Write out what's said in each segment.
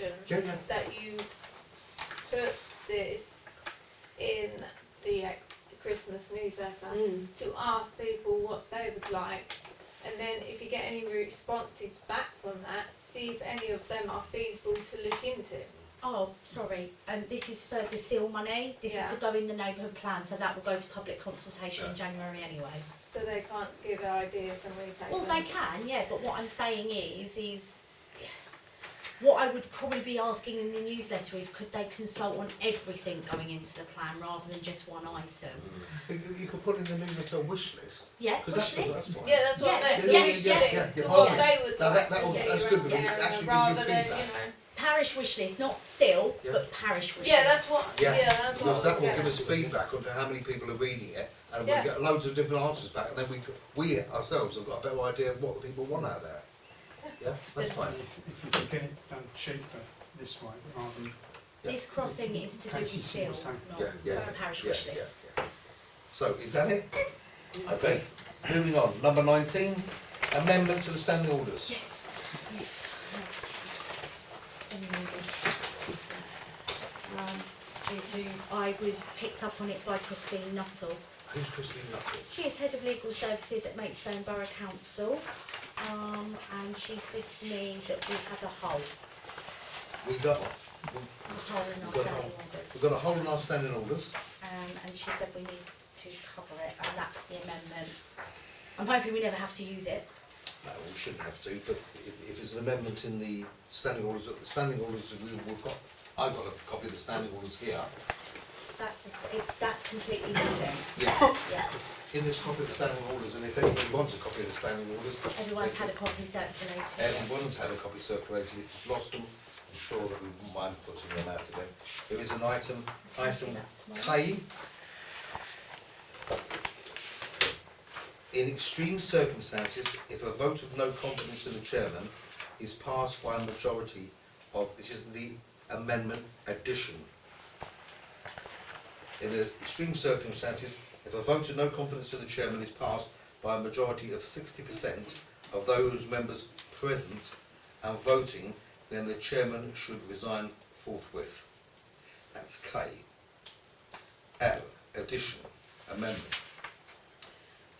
suggestion Yeah. that you put this in the Christmas newsletter to ask people what they would like, and then if you get any responses back from that, see if any of them are feasible to look into. Oh, sorry. This is for the seal money. This is to go in the neighbourhood plan, so that will go to public consultation in January anyway. So they can't give ideas and we take Well, them. they can, yeah. But what I'm saying is what I would probably be asking in the newsletter is, could they consult on everything going into the plan rather than just one item? You could put in the newsletter a wish list. Yeah, Because wish that's list. fine. Yeah, that's what I meant. Yeah. To what they would Now like that to will- see that's in good the because it area, actually gives you rather than, feedback. Parish wish list, not seal, Yeah. but parish wish Yeah, list. that's what. Yeah, that's Because what. that will yeah. give us feedback on how many people are reading it, and Yeah. we'll get loads of different answers back, and then we ourselves have got a better idea of what the people want out there. Yeah, that's fine. If you could get it done cheaper this way, rather than This crossing is to do with seal, not the parish wish list. So, is that it? Okay, moving on. Number 19, amendment to the standing orders. Yes. I was picked up on it by Christine Nuttall. Who's Christine Nuttall? She is Head of Legal Services at Maidstone Borough Council, and she said to me that we had a hole. We got A hole in our We've got a standing hole. orders. We've got a hole in our standing orders. And she said we need to cover it, and that's the amendment. I'm hoping we never have to use it. No, we shouldn't have to, but if it's an amendment in the standing orders, we've got, I've got a copy of the standing orders here. That's completely nothing. Yeah. Yeah. In this copy of the standing orders, and if anybody wants a copy of the standing orders, Everyone's had a copy circulated. everyone's had a copy circulated. If you've lost them, I'm sure that we wouldn't mind putting them out again. There is an item K. In extreme circumstances, if a vote of no confidence in the chairman is passed by a majority of, this is the amendment addition. In extreme circumstances, if a vote of no confidence in the chairman is passed by a majority of 60% of those members present and voting, then the chairman should resign forthwith. That's K. L. Addition. Amendment.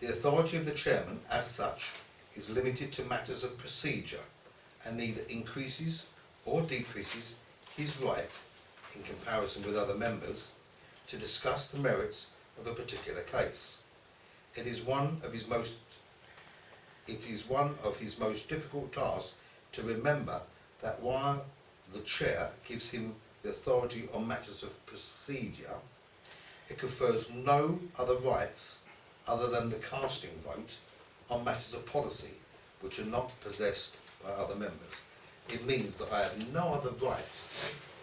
The authority of the chairman, as such, is limited to matters of procedure and neither increases or decreases his right, in comparison with other members, to discuss the merits of a particular case. It is one of his most difficult tasks to remember that while the chair gives him the authority on matters of procedure, it confers no other rights other than the casting vote on matters of policy which are not possessed by other members. It means that I have no other rights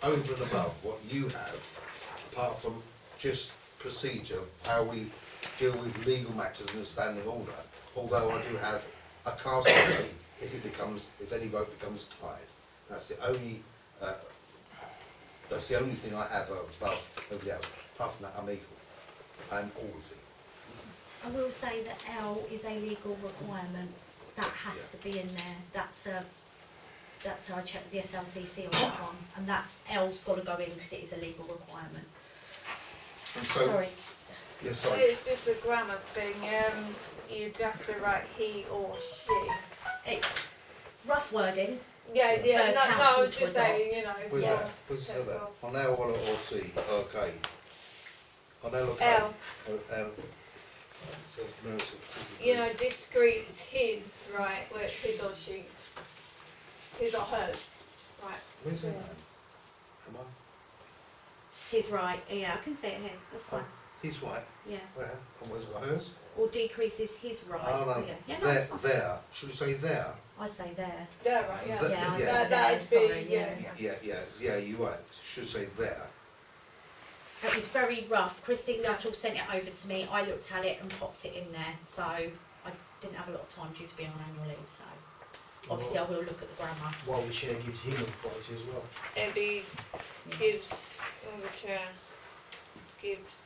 over and above what you have, apart from just procedure, how we deal with legal matters in a standing order, although I do have a casting vote if any vote becomes tied. That's the only thing I have above nobody else. Apart from that, I'm equal. I'm always equal. I will say that L is a legal requirement. That has to be in there. That's how I checked with the SLCC on that one, and that's L's got to go in because it is a legal requirement. And so, Sorry. yeah, sorry. It's just a grammar thing. You'd have to write he or she. It's rough wording. Yeah, For no, council to just say, adopt. you know. Where's yeah. that? Where's that? On L or C? Okay. On L or K? L. L. So it's merits of procedure. You know, discreet, his, right, where it's his or she's. His or hers, right. Where's that? Yeah. Am I? His right. Yeah, I can say it here. That's fine. He's right. Yeah. Where? And where's got hers? Or decreases his right. Oh no. Yeah. Yeah, no, There. it's fine. There. Should we say there? I say there. Yeah, right, yeah. The- Yeah, I yeah. say there. That'd be, Sorry. yeah. Yeah. You're right. Should say there. It was very rough. Christine Nuttall sent it over to me. I looked at it and popped it in there. So I didn't have a lot of time due to be on annual leave. So obviously I will look at the grammar. While the chair gives him authority as well. Eddie gives, the chair gives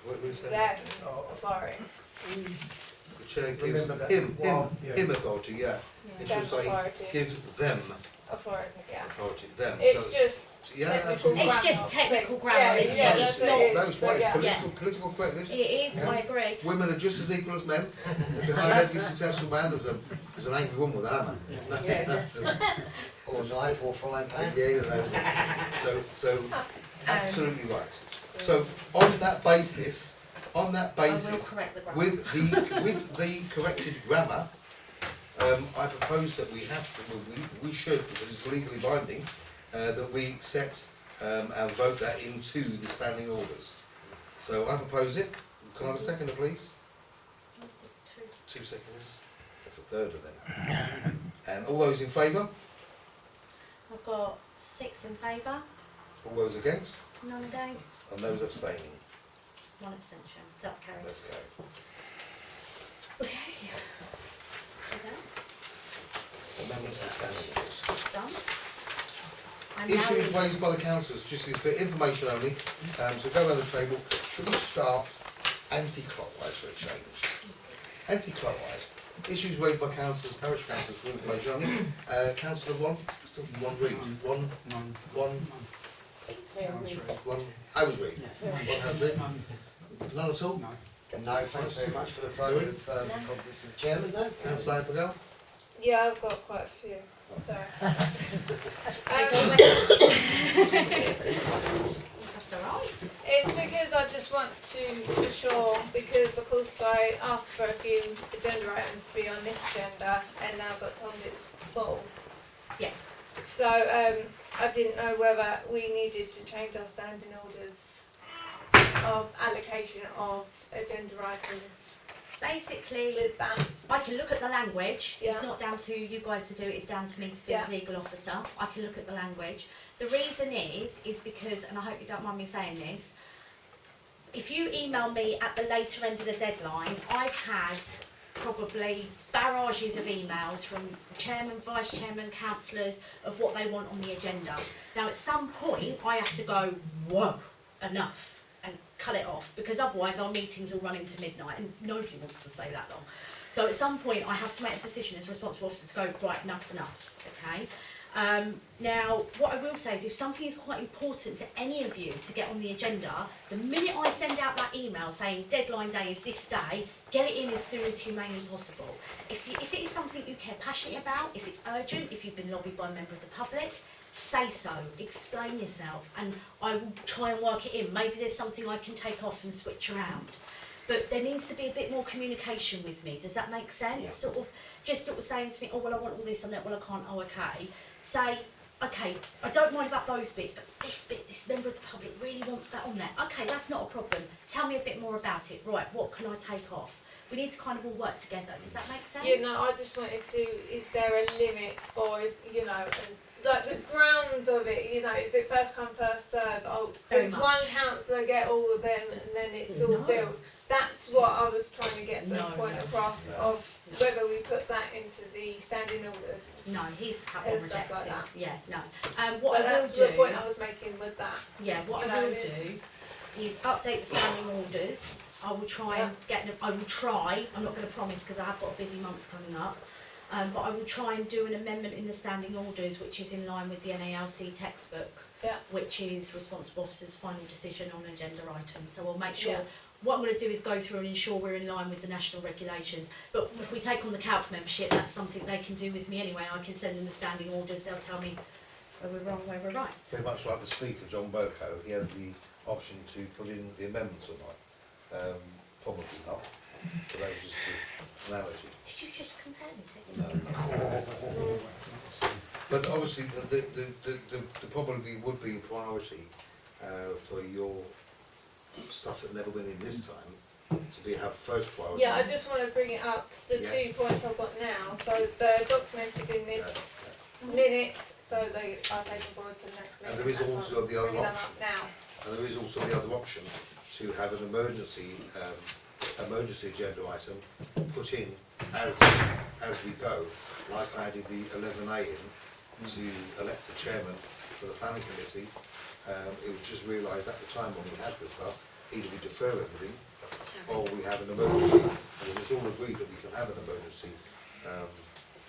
What was that? them Oh. authority. The chair gives Remember that. him Wow, yeah. him authority. Yeah. Yeah. It Them should say authority. gives them authority, yeah. authority them. It's So just yeah, technical absolutely. It's grammar. just technical Yeah, grammar, isn't yeah, it? that's It's what not- it is. Those right, Yeah. political correctness. It is, Yeah. I agree. Women are just as equal as men. Behind every successful man, there's an angry woman with a hammer. Yeah. That's Or knife or frying pan. yeah, so absolutely right. So on that basis, I will correct the grammar. with the corrected grammar, I propose that we should, because it's legally binding, that we accept and vote that into the standing orders. So I propose it. Can I have a seconder, please? 2 seconds. That's a third of them. And all those in favour? I've got 6 in favour, All those against? none against, And those abstaining? 1 abstention. So that's carried. Let's go. Okay. Okay, Amendment to the standing orders. done. And now Issues raised by the councillors, just for information only, so go around the table. Should we start anti-clockwise for a change? Anti-clockwise. Issues raised by councillors, parish councillors for information only. Councillor one, still one read. One, None. one, one, I was read. One has read. None. None at all? No. No, thanks very much for the vote of confidence for the chairman, though. Councillor Abigail? Yeah, I've got quite a few. Sorry. that's all right. It's because I just want to assure, because of course I asked for a few agenda items to be on this agenda and now got told it's full. Yes. So I didn't know whether we needed to change our standing orders of allocation of agenda items Basically, with that. I can look at the language. It's Yeah. not down to you guys to do it, it's down to me to do Yeah. as legal officer. I can look at the language. The reason is because, and I hope you don't mind me saying this, if you email me at the later end of the deadline, I've had probably barrages of emails from the chairman, vice chairman, councillors of what they want on the agenda. Now at some point I have to go, whoa, enough, and cut it off, because otherwise our meetings will run into midnight and nobody wants to stay that long. So at some point I have to make a decision as a responsible officer to go, right, enough's enough, okay? Now, what I will say is if something is quite important to any of you to get on the agenda, the minute I send out that email saying deadline day is this day, get it in as soon as humanely possible. If it is something you care passionately about, if it's urgent, if you've been lobbied by a member of the public, say so, explain yourself, and I will try and work it in. Maybe there's something I can take off and switch around. But there needs to be a bit more communication with me. Does that make sense? Yeah. Sort of saying to me, oh, well, I want all this and that, well, I can't, oh, okay. Say, okay, I don't mind about those bits, but this bit, this member of the public really wants that on there. Okay, that's not a problem. Tell me a bit more about it. Right, what can I take off? We need to kind of all work together. Does that make sense? You know, I just wanted to, is there a limit, or is, you know, like the grounds of it, you know, is it first come, first served? Oh, Very does much. one councillor get all of them and then it's all No. filled? That's what I was trying to get the No, point no, across no. of whether we put that into the standing orders. No, he's had And one stuff like rejected. that. Yeah, no. What But I will that's the do, point I was making with that. yeah, what you I know, will it is- do is update the standing orders. I will try and get them, I will try, I'm not going to promise because I have got a busy month coming up, but I will try and do an amendment in the standing orders which is in line with the NALC textbook, Yeah. which is responsible officer's final decision on agenda items. So I'll make sure, Yeah. what I'm going to do is go through and ensure we're in line with the national regulations. But if we take on the CALC membership, that's something they can do with me anyway. I can send them the standing orders, they'll tell me where we're wrong, where we're right. Very much like the Speaker, John Burko, he has the option to put in the amendments or not. Probably not, but that was just an analogy. Did you just compare me to No. But obviously, the probably would be a priority for your stuff that never went in this time to have first priority. Yeah, I just want to bring it up, the Yeah. 2 points I've got now. So they're documented in this minutes, so they are taken forward to the next meeting. And there is That's also why the other I'm bringing them option. up now. And there is also the other option to have an emergency agenda item put in as we go, like I did the 11A in to elect a chairman for the planning committee. It was just realised at the time when we had the stuff, either we defer everything or we have an emergency. And it was all agreed that we can have an emergency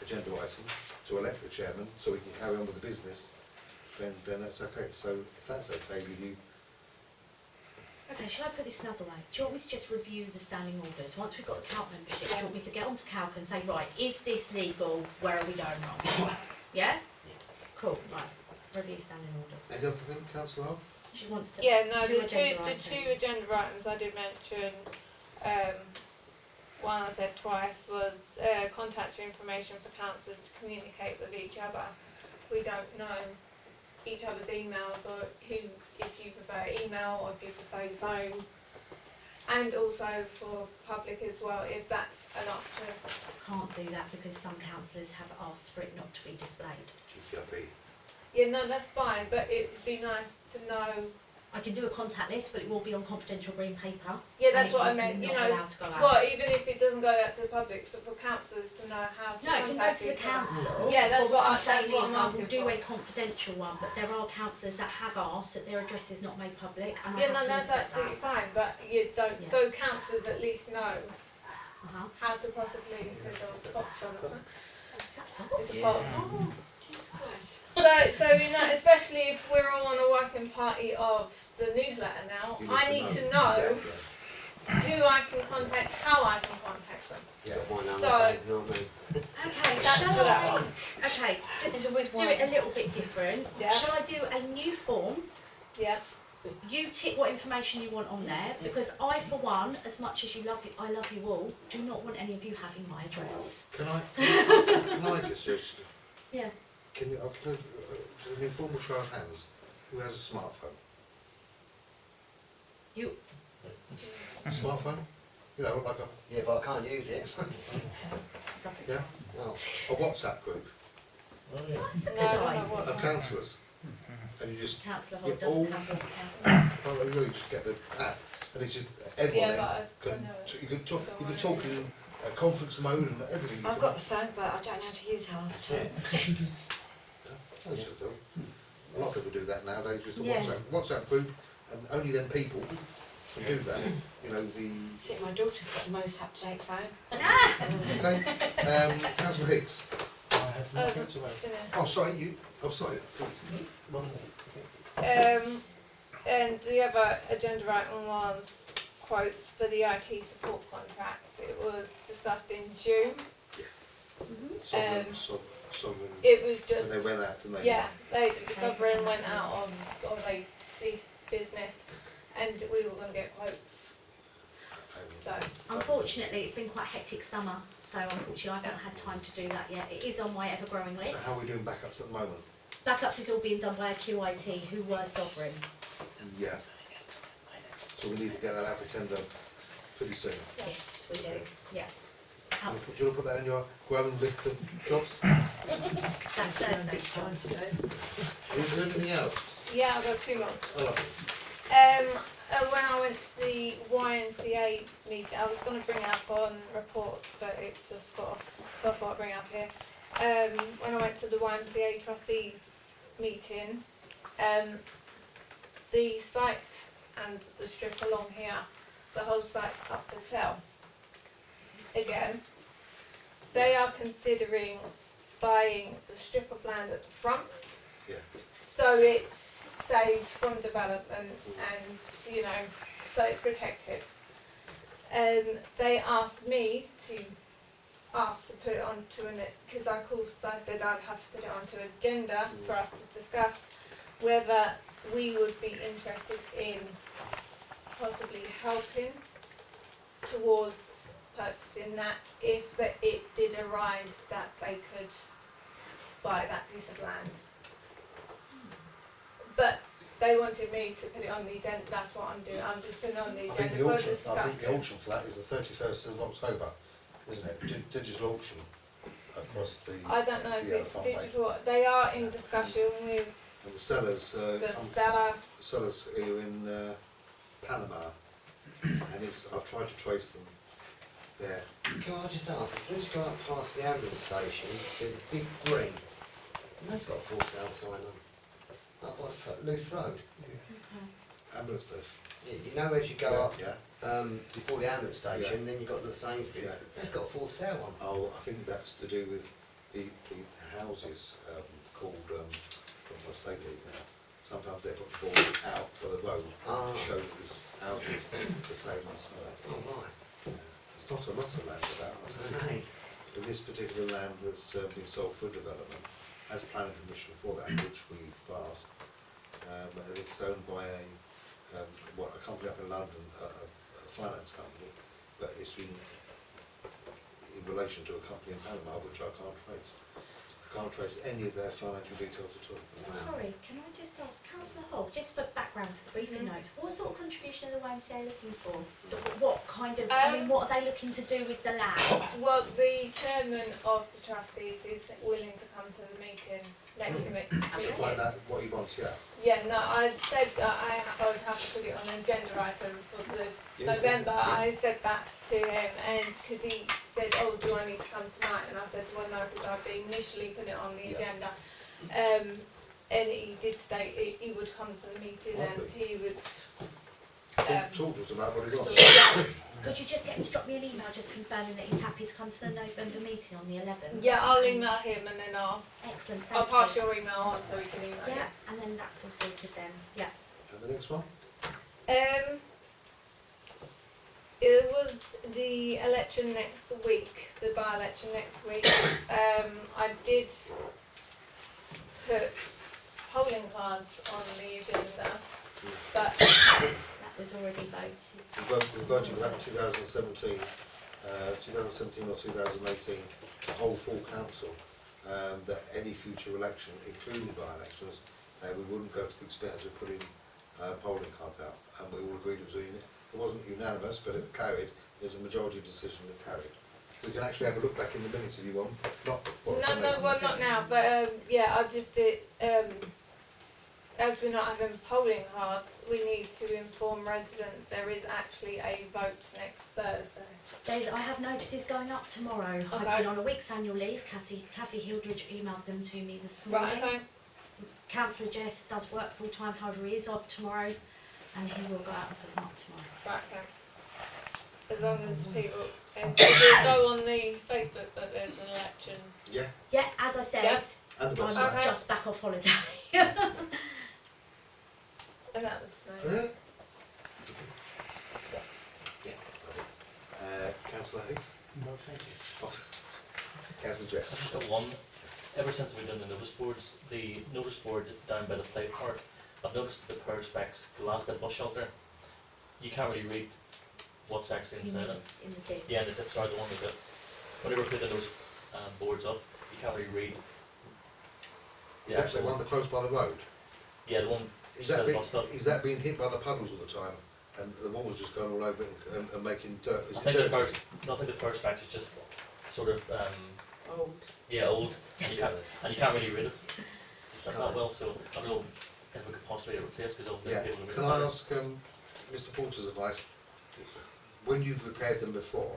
agenda item to elect the chairman so we can carry on with the business, then that's okay. So if that's okay with you, Okay, shall I put this another way? Do you want me to just review the standing orders? Once we've got the CALC membership, do you want me to get onto CALC and say, right, is this legal? Where are we going wrong? Yeah? Cool, right. Review standing orders. any other thing, Councillor Hall? She wants to... Yeah, no, two the agenda two items. agenda items I did mention, one I said twice was contact information for councillors to communicate with each other. We don't know each other's emails, or who, if you prefer email or if you prefer your phone, and also for public as well, if that's an option. Can't do that because some councillors have asked for it not to be displayed. GTRP. Yeah, no, that's fine, but it would be nice to know. I can do a contact list, but it will be on confidential green paper. Yeah, that's and what I it is meant. You not know, allowed to go out. well, even if it doesn't go out to the public, so for councillors to know how to No, it can go contact to the each other. council. Yeah, that's but what I'm that's saying what is I'm I will asking do for. a confidential one, but there are councillors that have asked that their address is not made public, and I Yeah, have no, to that's respect absolutely that. fine, but you don't. Yeah. So councillors at least know Uh-huh. how to possibly because of Fox development. Is that false? It's a Yeah. Fox. Oh, Jesus Christ. So you know, especially if we're all on a working party of the newsletter now, You I need to know Yeah, who I can contact, how I can contact them. yeah. Got my number, So- you know what I mean? okay, That's shall for that I... one. Okay, There's just always do one. it a little bit different. Yeah. Shall I do a new form? Yeah. You tick what information you want on there, because I, for one, as much as I love you all, do not want any of you having my address. Can I get suggestion? Yeah. Can you, just an informal show of hands, who has a smartphone? You, Smartphone? You know, like Yeah, but I can't use it. doesn't Yeah. count. Oh, a WhatsApp group That's a No, good I don't know idea. what- of councillors. And you just, Councillor Yeah, Hall doesn't all- have WhatsApp. oh, you just get the app, and it's just Yeah, everyone but then I can, know it. you can talk in conference mode and everything. I've got the phone, but I don't know how to use half. that's it. I should do. A lot of people do that nowadays, just a Yeah. WhatsApp group, and only then people can do that. You know, the, I think my daughter's got the most up-to-date phone. okay, Councillor Hicks. I have nothing to add. You know. Oh, sorry, you, oh, sorry, please. And the other agenda item was quotes for the IT support contracts. It was discussed in June. Sovereign, It was when just, they went out, didn't they? yeah, the Sovereign went out on, or they ceased business, and we were going to get quotes. So, Unfortunately, it's been quite a hectic summer, so unfortunately I haven't had time to do that yet. It is on my ever-growing So list. how are we doing backups at the moment? Backups is all being done by a QIT, who were Sovereign. Yeah. So we need to get that out for tender pretty soon. Yes, we do, yeah. Do you want to put that in your growing list of jobs? That's Thursday's job. Is there anything else? yeah, I've got 2 more. Oh, lovely. When I went to the YMCA meeting, I was going to bring it up on reports, but it just got off, so I thought I'd bring it up here. When I went to the YMCA trustees meeting, the site and the strip along here, the whole site's up for sale. Again, they are considering buying the strip of land at the front. Yeah. So it's saved from development and, you know, so it's protected. They asked me to put it onto an, because I said I'd have to put it onto an agenda for us to discuss whether we would be interested in possibly helping towards purchasing that if it did arise that they could buy that piece of land. But they wanted me to put it on the agenda, that's what I'm doing, I'm just putting it on the I think agenda the for auction, discussion. I think the auction for that is the 31st of October, isn't it? Digital auction across the, I don't know if the it's front page. digital, they are in discussion with And the sellers, the seller. the sellers here in Panama, and I've tried to trace them there. Can I just ask, as you go up past the ambulance station, there's a big ring, and that's got a for sale sign on, up off Loose Road. Ambulance station. Yeah, you know as you go up Yeah. before the ambulance station, then you've got the Sainsbury's, Yeah. that's got a for sale on. Oh, I think that's to do with the houses called, what state these now, sometimes they put boards out for the road Ah. to show that this house is the same inside. Oh, right. There's not a lot of land about, I tell you. Okay. But this particular land that's been sold for development has planning permission for that, which we've passed. And it's owned by a company up in London, a finance company, but it's in relation to a company in Panama, which I can't trace. I can't trace any of their financial details at all. Sorry, can I just ask, Councillor Hogg, just for background for the briefing notes, what sort of contribution are the YMCA looking for? So what kind of, I mean, what are they looking to do with the land? Well, the chairman of the trustees is willing to come to the meeting next I can meeting. find out what he wants, yeah. Yeah, no, I said that I would have to put it on an agenda item for the Yeah, November. yeah. I said that to him, and because he said, "Oh, do I need to come tonight?" And I said, "Well, no, because I've initially put it on the Yeah. agenda." And he did state he would come to the meeting and Lovely. he would. Talk to us about what he wants. Could you just get him to drop me an email just confirming that he's happy to come to the November meeting on the 11th? Yeah, I'll email him and then I'll Excellent, I'll thank pass you. your email on so we can email Yeah, you. and then that's all sorted then, yeah. And the next one? It was the election next week, the by-election next week. I did put polling cards on the agenda, but That was already voted. We voted for that in 2017, 2017 or 2018, the whole full council, that any future election, including by-elections, we wouldn't go to the expense of putting polling cards out. And we all agreed it wasn't unanimous, but it carried. It was a majority decision that carried. We can actually have a look back in the minutes if you want. not now. But yeah, I just did. As we're not having polling cards, we need to inform residents there is actually a vote next Thursday. I have notices going up tomorrow. Okay. I've been on a week's annual leave. Kathy Hildridge emailed them to me this morning. Right. Okay. Councillor Jess does work full time, however he is off tomorrow, and he will go out and put them up tomorrow. Right. Okay. As long as people, and we'll go on the Facebook that there's an election. Yeah, Yeah, as I said, Yep. and the I'm website. Okay. just back off holiday. And that was nice. Yeah. Councillor Higgs? No, thank you. Councillor Jess? Just got one. Ever since we've done the notice boards, the notice board down by the play park, I've noticed the perspex glass bit bus shelter. You can't really read what's actually inside it. In the dig. Yeah, and the tips are the one with the. Whenever we put the notice boards up, you can't really read. Is that the one that close by the road? Yeah, the one. Is beside that, the bus stop. is that being hit by the puddles all the time? And the water's just going all over it and making dirt? Is I it think the dirty? nothing the perspex is just sort of Old. yeah old, and you can't really read it It's that coloured. well. So I don't know if we could possibly replace because obviously Yeah. people are Can I ask Mr Porter's advice? When you've repaired them before,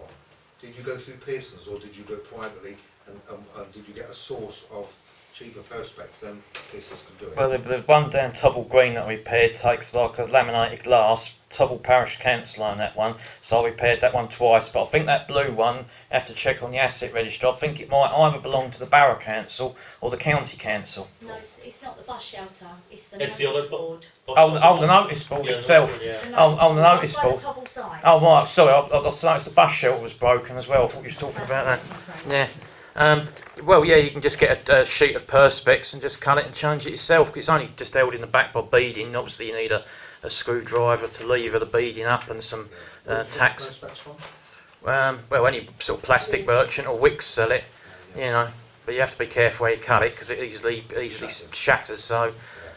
did you go through Pearson's or did you go privately and did you get a source of cheaper perspex than Pearson's can do it? Well, the one down Tovil Green that I repaired takes like a laminated glass. Tovil Parish Council on that one, so I repaired that one twice. But I think that blue one, I have to check on the asset register. I think it might either belong to the Borough Council or the County Council. No, it's not the bus shelter. It's the It's the notice other board. Oh, the notice board Yeah, itself. yeah. The Oh, the notice By the board. Tovil side. Oh, right, sorry, I noticed the bus shelter was broken as well. I thought you was talking about that. Yeah. Well, yeah, you can just get a sheet of perspex and just cut it and change it yourself. 'Cause it's only just held in the back by beading. Obviously, you need a screwdriver to lever the beading up and some tacks. Perspex from? Well, any sort of plastic merchant or Wicks sell it, you know. But you have to be careful where you cut it because it easily shatters. So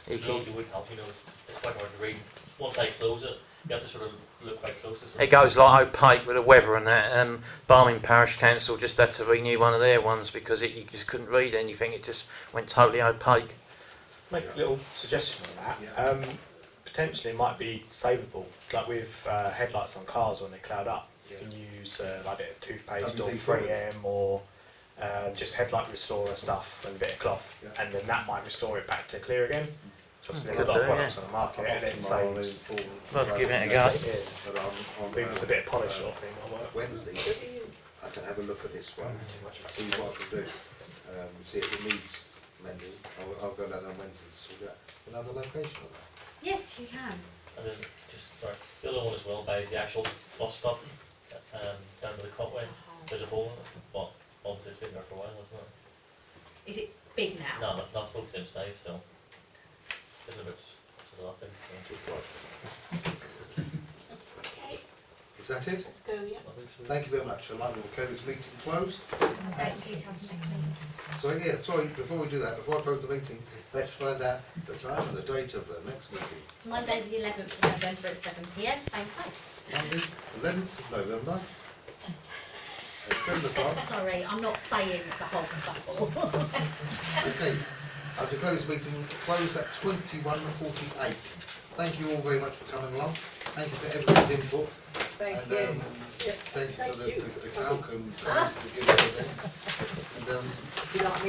you It can, also would help, you know, it's quite hard to read. Once I close it, you have to sort of look quite close. To sort it of- goes like opaque with the weather and that. Barming Parish Council just had to renew one of their ones because you just couldn't read anything. It just went totally opaque. Make a little suggestion on that. Yeah. Potentially it might be savable, like with headlights on cars when they cloud up. Yeah. You can use like a bit of toothpaste or WD-40. 3M or just headlight restorer stuff and a bit of cloth, Yeah. and then that might restore it back to clear again. So obviously there's a Could lot of do, products on the market, and then saves. Worth giving it a go. Yeah. But on I think there's a bit of polish sort of thing. Might work. Wednesday, I can have a look at this one, see what I can do. see it, it needs mending, I'll go down on Wednesday to sort it out. We'll have a location on that. Yes, you can. And then just, sorry, the other one as well, by the actual bus stop, down to the Cutway, there's a hole in it, but obviously it's been there for a while, hasn't it? Is it big now? No, not still the same size, so. It's a bit, it's a lot big, so. Okay, Is that it? let's go, yeah. I think so. Thank you very much. I'd like to declare this meeting closed. Details next meeting. So yeah, sorry, before we do that, before I close the meeting, let's find out the time and the date of the next meeting. It's Monday the 11th of November at 7 p.m, same place. Monday, 11th of November. At 7 o'clock. Sorry, I'm not saying the whole couple. Okay, I declare this meeting closed at 21:48. Thank you all very much for coming along. Thank you for everyone's input. Thank And, you. Thank you for the Thank you. calc and price to give us. And, You like me